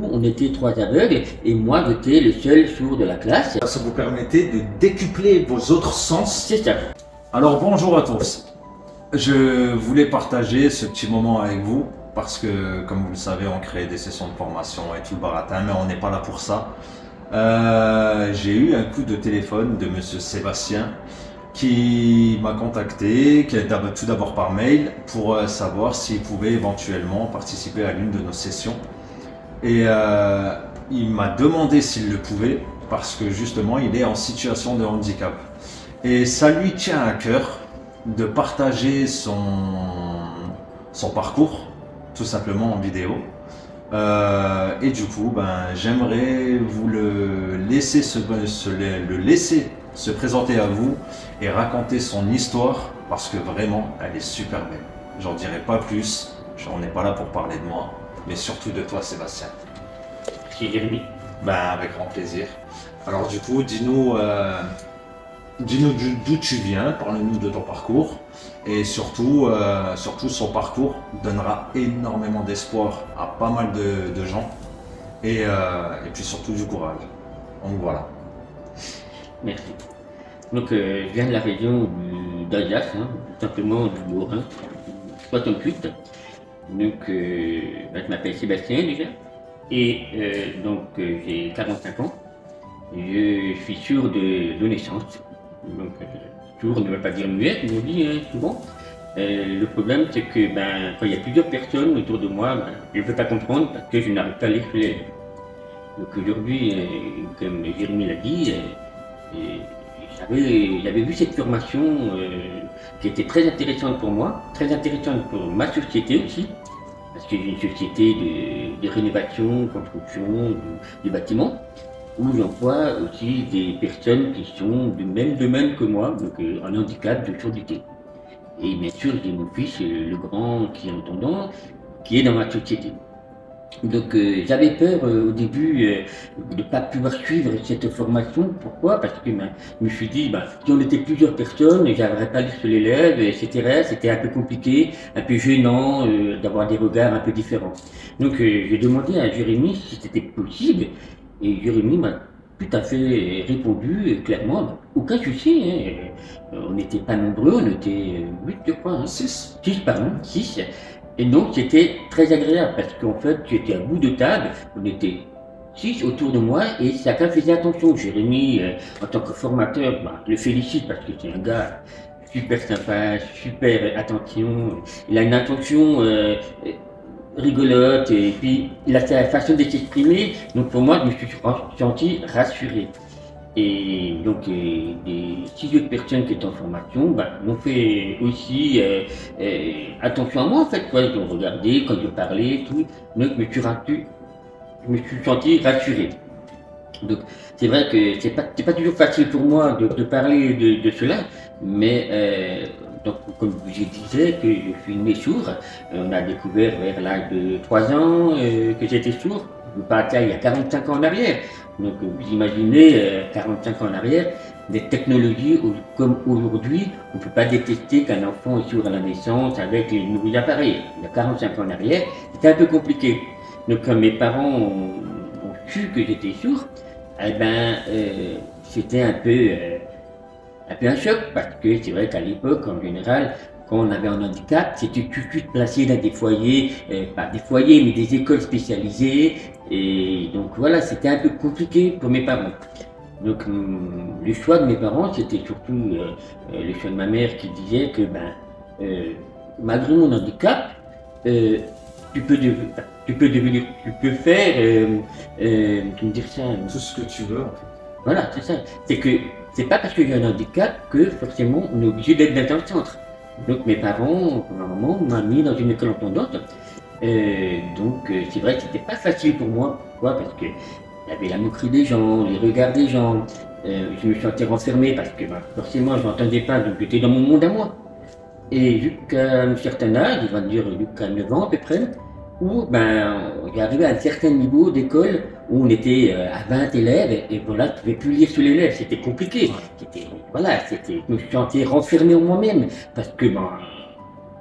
On était trois aveugles et moi j'étais le seul sourd de la classe. Ça vous permettait de décupler vos autres sens. C'est ça. Alors bonjour à tous. Je voulais partager ce petit moment avec vous parce que, comme vous le savez, on crée des sessions de formation et tout le baratin, mais on n'est pas là pour ça. J'ai eu un coup de téléphone de monsieur Sébastien qui m'a contacté, tout d'abord par mail, pour savoir s'il pouvait éventuellement participer à l'une de nos sessions. Et il m'a demandé s'il le pouvait parce que justement il est en situation de handicap. Et ça lui tient à cœur de partager son parcours, tout simplement en vidéo. Et du coup, j'aimerais vous le laisser se présenter à vous et raconter son histoire parce que vraiment, elle est super belle. J'en dirai pas plus, on n'est pas là pour parler de moi, mais surtout de toi, Sébastien. C'est Jérémy. Avec grand plaisir. Alors du coup, dis-nous d'où tu viens, parle-nous de ton parcours et surtout son parcours donnera énormément d'espoir à pas mal de gens et puis surtout du courage. Donc voilà. Merci. Donc je viens de la région d'Alsace, tout simplement du Haut-Rhin, 68. Donc je m'appelle Sébastien déjà et j'ai 45 ans. Je suis sourd de naissance. Donc, sourd ne veut pas dire muet, comme on dit souvent. Le problème, c'est que quand il y a plusieurs personnes autour de moi, je ne peux pas comprendre parce que je n'arrive pas à lire sur les lèvres. Donc aujourd'hui, comme Jérémy l'a dit, j'avais vu cette formation qui était très intéressante pour moi, très intéressante pour ma société aussi, parce que j'ai une société de rénovation, construction du bâtiment, où j'emploie aussi des personnes qui sont du même domaine que moi, donc en handicap de surdité. Et bien sûr, j'ai mon fils, le grand qui est entendant, qui est dans ma société. Donc j'avais peur au début de ne pas pouvoir suivre cette formation. Pourquoi? Parce que je me suis dit, si on était plusieurs personnes, j'arriverais pas à lire sur les lèvres, etc. C'était un peu compliqué, un peu gênant d'avoir des regards un peu différents. Donc j'ai demandé à Jérémy si c'était possible. Et Jérémy m'a tout à fait répondu clairement, aucun souci, on n'était pas nombreux, on était 8 je crois. 6. 6 pardon, 6. Et donc c'était très agréable parce qu'en fait j'étais à bout de table, on était 6 autour de moi et chacun faisait attention. Jérémy, en tant que formateur, je le félicite parce que c'est un gars super sympa, super attention, il a une attention rigolote et puis il a sa façon de s'exprimer, donc pour moi je me suis senti rassuré. Et donc des 6 autres personnes qui étaient en formation m'ont fait aussi attention à moi en fait, quoi. Ils ont regardé quand je parlais, tout, donc je me suis senti rassuré. Donc c'est vrai que c'est pas toujours facile pour moi de parler de cela, mais donc, comme je disais que je suis né sourd, on a découvert vers l'âge de 3 ans que j'étais sourd. Je parle il y a 45 ans en arrière. Donc vous imaginez 45 ans en arrière, des technologies comme aujourd'hui, on ne peut pas détecter qu'un enfant est sourd à la naissance avec les nouveaux appareils. Il y a 45 ans en arrière, c'était un peu compliqué. Donc quand mes parents ont su que j'étais sourd, c'était un peu un choc, parce que c'est vrai qu'à l'époque, en général, quand on avait un handicap, c'était tout de suite placé dans des foyers, pas des foyers, mais des écoles spécialisées, et donc voilà, c'était un peu compliqué pour mes parents. Donc le choix de mes parents, c'était surtout le choix de ma mère qui disait que malgré mon handicap, tu peux faire, comment dire ça, Tout ce que tu veux en fait. Voilà, c'est ça. C'est que c'est pas parce qu'il y a un handicap que forcément on est obligé d'être dans un centre. Donc mes parents, ma maman m'a mis dans une école entendante. Donc c'est vrai que c'était pas facile pour moi. Pourquoi? Parce que il y avait la moquerie des gens, les regards des gens. Je me sentais renfermé parce que forcément je n'entendais pas, donc j'étais dans mon monde à moi. Et jusqu'à un certain âge, il va dire jusqu'à 9 ans à peu près, où j'ai arrivé à un certain niveau d'école où on était à 20 élèves et voilà, je ne pouvais plus lire sur les lèvres, c'était compliqué. Je me sentais renfermé en moi-même parce que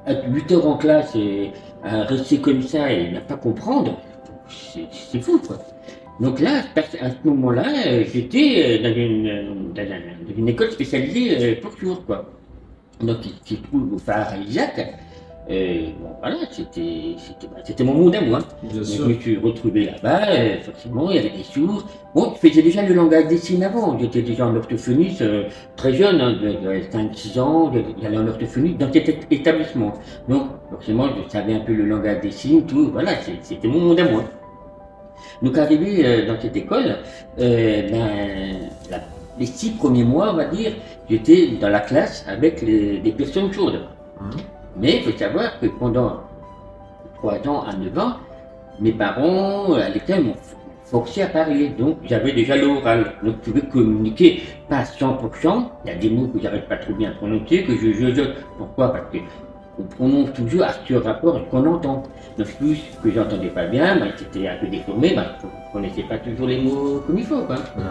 être 8 heures en classe et à rester comme ça et ne pas comprendre, c'est fou, quoi. Donc là, à ce moment-là, j'étais dans une école spécialisée pour sourds, quoi. Donc, qui se trouve au phare Isaac. Bon, voilà, c'était mon monde à moi. Bien Donc, sûr. je me suis retrouvé là-bas, forcément, il y avait des sourds. Bon, je faisais déjà le langage des signes avant. J'étais déjà en orthophonie très jeune, hein, de 5-6 ans, j'allais en orthophonie dans cet établissement. Donc, forcément, je savais un peu le langage des signes, tout. Voilà, c'était mon monde à moi. Donc, arrivé dans cette école, les 6 premiers mois, on va dire, j'étais dans la classe avec des personnes sourdes. Mais il faut savoir que pendant 3 ans à 9 ans, mes parents à l'école m'ont forcé à parler. Donc j'avais déjà l'oral. Donc je pouvais communiquer pas à 100%. Il y a des mots que j'arrive pas trop bien à prononcer, que je jojote. Pourquoi? Parce que on prononce toujours à ce rapport à ce qu'on entend. Donc plus que j'entendais pas bien, c'était un peu déformé, je ne connaissais pas toujours les mots comme il faut, quoi. Ouais.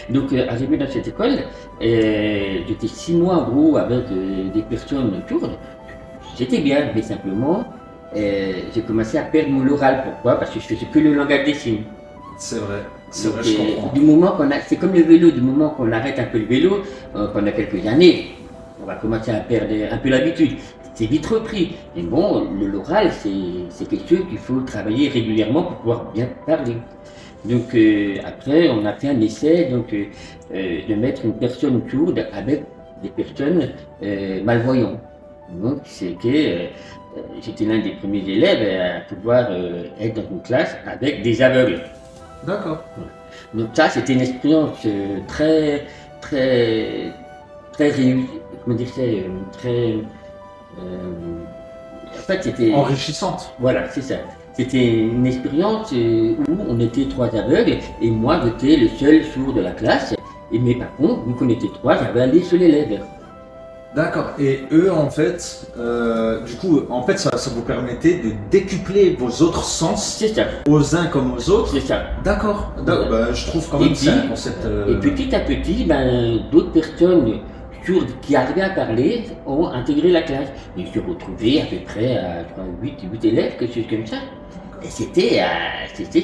Donc, arrivé dans cette école, j'étais 6 mois en gros avec des personnes sourdes. C'était bien, mais simplement, j'ai commencé à perdre mon oral. Pourquoi? Parce que je faisais que le langage des signes. C'est vrai, Donc, je comprends. du moment c'est comme le vélo, du moment qu'on arrête un peu le vélo, pendant quelques années, on va commencer à perdre un peu l'habitude. C'est vite repris. Mais bon, l'oral, c'est quelque chose qu'il faut travailler régulièrement pour pouvoir bien parler. Donc après, on a fait un essai de mettre une personne sourde avec des personnes malvoyantes. Donc c'est que j'étais l'un des premiers élèves à pouvoir être dans une classe avec des aveugles. D'accord. Donc ça, c'était une expérience très réussie. Comment dire ça, très en fait, c'était Enrichissante. voilà, c'est ça. C'était une expérience où on était 3 aveugles et moi j'étais le seul sourd de la classe. Mais par contre, vu qu'on était 3, j'avais un lit sur les lèvres. D'accord. Et eux, en fait, du coup, en fait, ça vous permettait de décupler vos autres sens C'est ça, aux uns comme aux autres. c'est ça. D'accord. Voilà. Bah, je trouve quand Et même que c'est un puis- concept. Et petit à petit, d'autres personnes sourdes qui arrivaient à parler ont intégré la classe. Et je me suis retrouvé à peu près à 8 élèves, quelque chose comme ça. Et c'était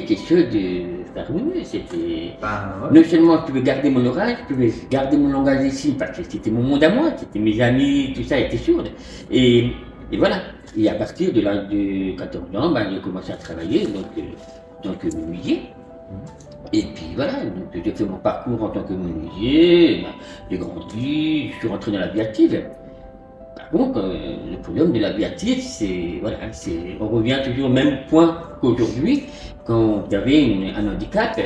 quelque chose de faramineux. C'était Bah, ouais. non seulement je pouvais garder mon oral, je pouvais garder mon langage des signes parce que c'était mon monde à moi, c'était mes amis, tout ça était sourd. Et voilà. Et à partir de l'âge de 14 ans, j'ai commencé à travailler en tant que menuisier. Et puis voilà, donc j'ai fait mon parcours en tant que menuisier, j'ai grandi, je suis rentré dans l'aviative. Par contre, le problème de l'aviative, on revient toujours au même point qu'aujourd'hui. Quand vous avez un handicap,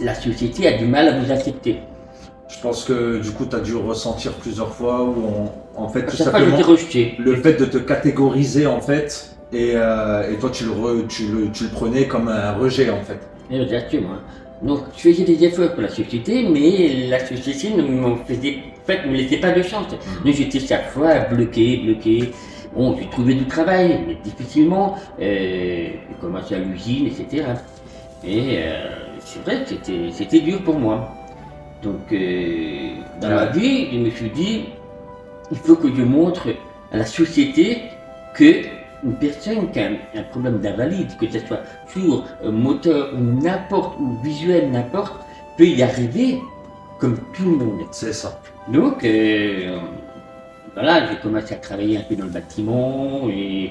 la société a du mal à vous accepter. Je pense que du coup, tu as dû ressentir plusieurs fois où en fait, À tout chaque fois, j'étais simplement, rejeté. le fait de te catégoriser en fait, et toi, tu le prenais comme un rejet en fait. Exactement. Donc, je faisais des efforts pour la société, mais la société ne me laissait pas de chance. Donc, j'étais chaque fois bloqué. Bon, j'ai trouvé du travail, mais difficilement. J'ai commencé à l'usine, etc. Et c'est vrai que c'était dur pour moi. Donc, dans ma vie, je me suis dit, il faut que je montre à la société que une personne qui a un problème d'invalide, que ce soit sourd, moteur, ou n'importe, ou visuel, n'importe, peut y arriver comme tout le monde. C'est ça. Donc, voilà, j'ai commencé à travailler un peu dans le bâtiment et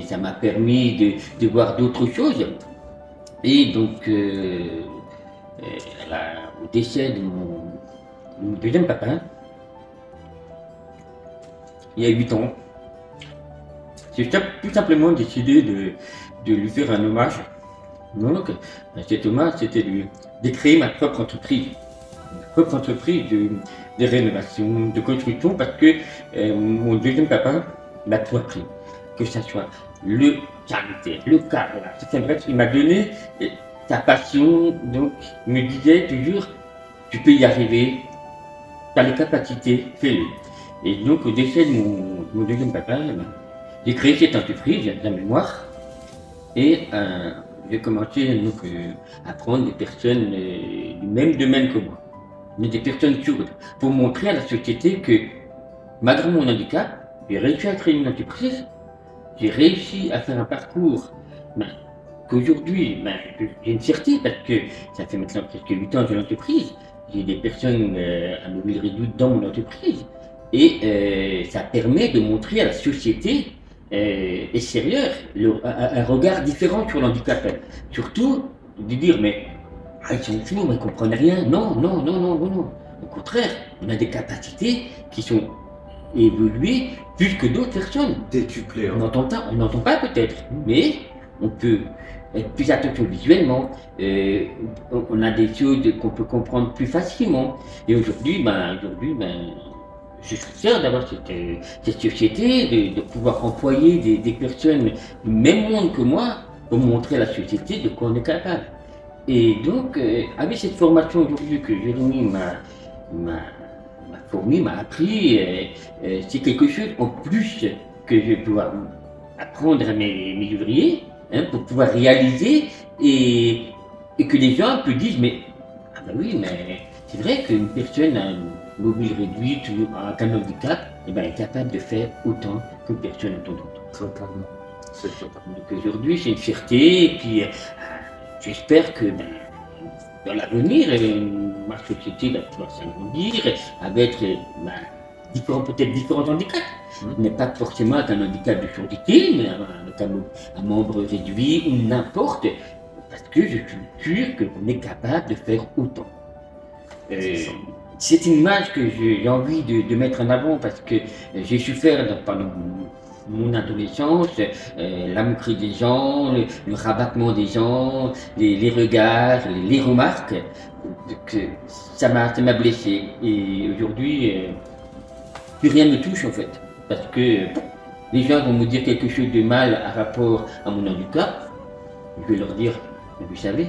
ça m'a permis de voir d'autres choses. Et donc, au décès de mon deuxième papa, il y a 8 ans, j'ai tout simplement décidé de lui faire un hommage. Donc, cet hommage, c'était de créer ma propre entreprise. Une propre entreprise de rénovation, de construction, parce que mon deuxième papa m'a tout appris. Que ce soit le caractère, le caractère. C'est bref, il m'a donné sa passion, donc il me disait toujours, tu peux y arriver, tu as les capacités, fais-le. Et donc, au décès de mon deuxième papa, j'ai créé cette entreprise, la mémoire, et j'ai commencé donc, à prendre des personnes du même domaine que moi, mais des personnes sourdes, pour montrer à la société que, malgré mon handicap, j'ai réussi à créer une entreprise, j'ai réussi à faire un parcours qu'aujourd'hui, ben, j'ai une fierté parce que ça fait maintenant presque 8 ans que j'ai l'entreprise. J'ai des personnes à mobile réduit dans mon entreprise. Et ça permet de montrer à la société extérieure un regard différent sur l'handicap. Surtout de dire, mais ils sont fous, mais ils ne comprennent rien. Non, non, non, non, non, non. Au contraire, on a des capacités qui sont évoluées plus que d'autres personnes. Décuplé. On n'entend pas peut-être, mais on peut être plus attention visuellement. On a des choses qu'on peut comprendre plus facilement. Et aujourd'hui, je suis fier d'avoir cette société, de pouvoir employer des personnes du même monde que moi pour montrer à la société de quoi on est capable. Et donc, avec cette formation aujourd'hui que Jérémy m'a fourni, m'a appris, c'est quelque chose en plus que je vais pouvoir apprendre à mes ouvriers, hein, pour pouvoir réaliser et que les gens peuvent dire, mais ah ben oui, mais c'est vrai qu'une personne à mobile réduite ou avec un handicap, eh ben, est capable de faire autant qu'une personne entendante. Totalement. C'est totalement. Donc aujourd'hui, c'est une fierté, et puis j'espère que dans l'avenir, ma société va pouvoir s'agrandir avec peut-être différents handicaps. Mais pas forcément avec un handicap de surdité, mais avec un membre réduit ou n'importe, parce que je suis sûr qu'on est capable de faire autant. C'est une image que j'ai envie de mettre en avant parce que j'ai souffert pendant mon adolescence, la moquerie des gens, le rabattement des gens, les regards, les remarques. Donc, ça m'a blessé. Et aujourd'hui, plus rien ne me touche en fait. Parce que les gens vont me dire quelque chose de mal à rapport à mon handicap. Je vais leur dire, vous savez,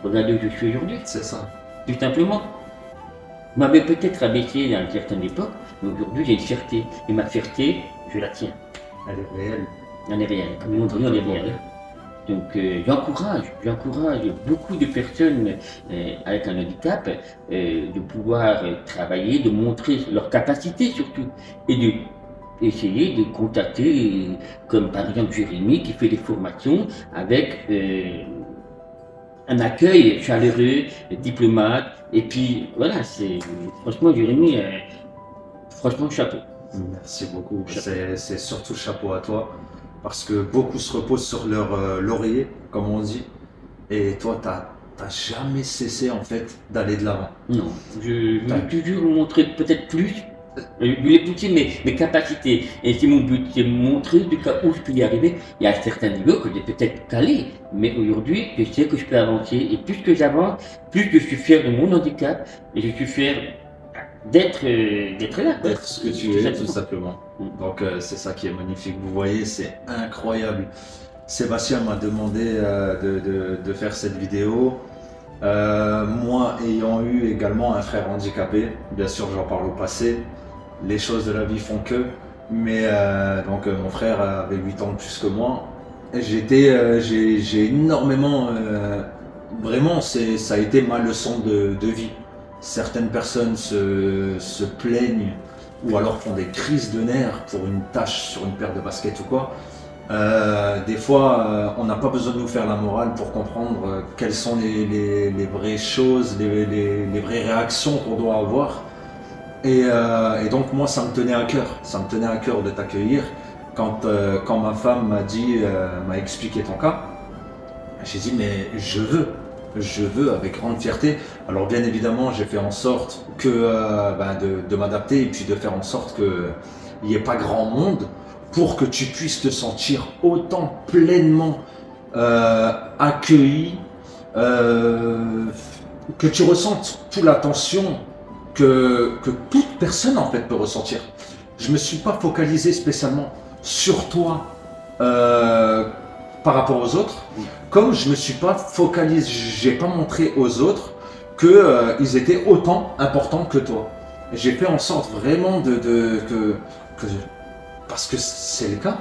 regardez où je suis aujourd'hui. C'est ça. Tout simplement. Vous m'avez peut-être abaissé à une certaine époque, mais aujourd'hui j'ai une fierté. Et ma fierté, je la tiens. Elle est réelle. Elle est réelle. Comme on dit, elle est réelle. Donc j'encourage beaucoup de personnes avec un handicap de pouvoir travailler, de montrer leurs capacités surtout, et de essayer de contacter, comme par exemple Jérémy qui fait des formations avec un accueil chaleureux, diplomate, et puis voilà, c'est franchement Jérémy, franchement chapeau. Merci beaucoup. C'est surtout chapeau à toi, parce que beaucoup se reposent sur leur laurier, comme on dit, et toi, t'as jamais cessé en fait d'aller de l'avant. Non, je veux toujours montrer peut-être plus. Je voulais pousser mes capacités, et c'est mon but, c'est montrer du cas où je peux y arriver. Il y a certains niveaux que j'ai peut-être calé, mais aujourd'hui je sais que je peux avancer, et plus que j'avance, plus je suis fier de mon handicap, et je suis fier d'être là. D'être ce que tu es, tout simplement. Donc c'est ça qui est magnifique, vous voyez, c'est incroyable. Sébastien m'a demandé de faire cette vidéo. Moi ayant eu également un frère handicapé, bien sûr j'en parle au passé, les choses de la vie font que, mais donc mon frère avait 8 ans de plus que moi, j'ai énormément, vraiment ça a été ma leçon de vie. Certaines personnes se plaignent ou alors font des crises de nerfs pour une tache sur une paire de baskets ou quoi. Des fois, on n'a pas besoin de nous faire la morale pour comprendre quelles sont les vraies choses, les vraies réactions qu'on doit avoir. Et donc moi, ça me tenait à cœur de t'accueillir. Quand ma femme m'a expliqué ton cas, j'ai dit mais je veux avec grande fierté. Alors bien évidemment, j'ai fait en sorte de m'adapter et puis de faire en sorte qu'il n'y ait pas grand monde, pour que tu puisses te sentir autant pleinement accueilli, que tu ressentes toute l'attention que toute personne en fait peut ressentir. Je ne me suis pas focalisé spécialement sur toi par rapport aux autres, comme je ne me suis pas focalisé, j'ai pas montré aux autres qu'ils étaient autant importants que toi. J'ai fait en sorte vraiment parce que c'est le cas,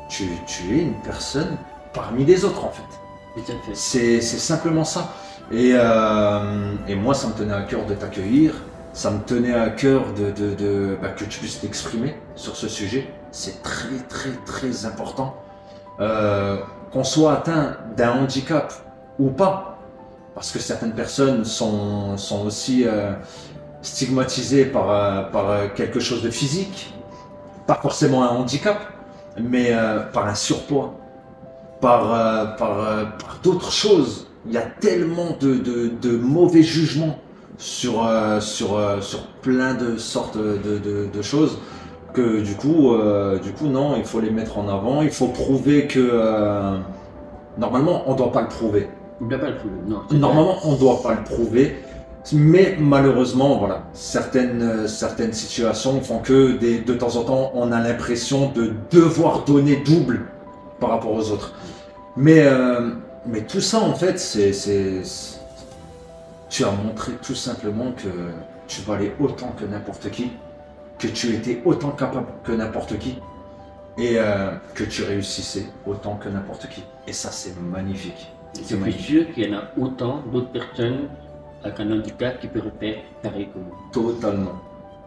tu es une personne parmi les autres en fait. C'est simplement ça. Et moi ça me tenait à cœur de t'accueillir, ça me tenait à cœur que tu puisses t'exprimer sur ce sujet. C'est très très très important. qu'on soit atteint d'un handicap ou pas, parce que certaines personnes sont aussi stigmatisées par quelque chose de physique, pas forcément un handicap, mais par un surpoids, par d'autres choses. Il y a tellement de mauvais jugements sur plein de sortes de choses que du coup, non, il faut les mettre en avant. Il faut prouver que normalement, on ne doit pas le prouver. On ne doit pas le prouver, non. Normalement, on ne doit pas le prouver. Mais malheureusement, voilà, certaines situations font que de temps en temps, on a l'impression de devoir donner double par rapport aux autres. Mais tout ça, en fait, tu as montré tout simplement que tu valais autant que n'importe qui, que tu étais autant capable que n'importe qui, et que tu réussissais autant que n'importe qui. Et ça, c'est magnifique. Je suis sûr qu'il y en a autant d'autres personnes avec un handicap qui peuvent faire pareil que vous. Totalement.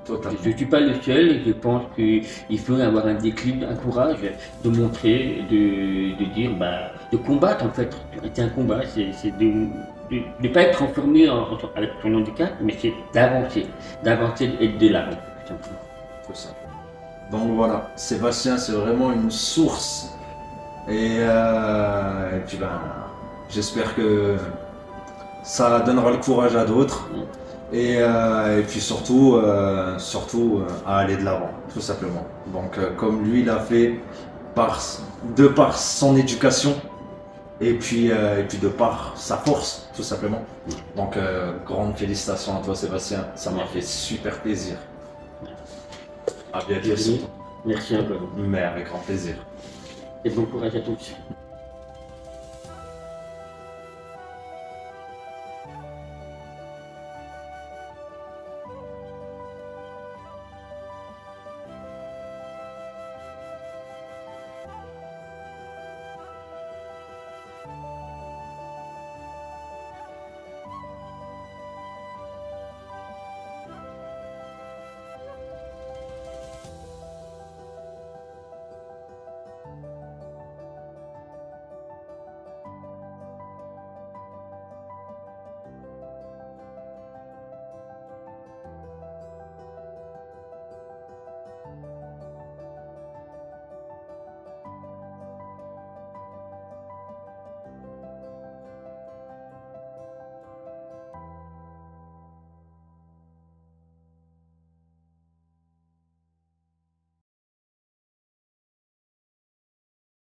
Totalement. Je ne suis pas le seul et je pense qu'il faut avoir un déclic, un courage de montrer, de dire, de combattre en fait. C'est un combat, c'est de ne pas être transformé avec son handicap, mais c'est d'avancer et de l'avant. C'est ça. Donc voilà, Sébastien, c'est vraiment une source. Et puis j'espère que ça donnera le courage à d'autres. Et puis surtout à aller de l'avant, tout simplement. Donc comme lui l'a fait de par son éducation et puis de par sa force, tout simplement. Donc grande félicitations à toi, Sébastien, ça m'a fait super plaisir. À bientôt. Merci encore. Mais avec grand plaisir. Et bon courage à tous.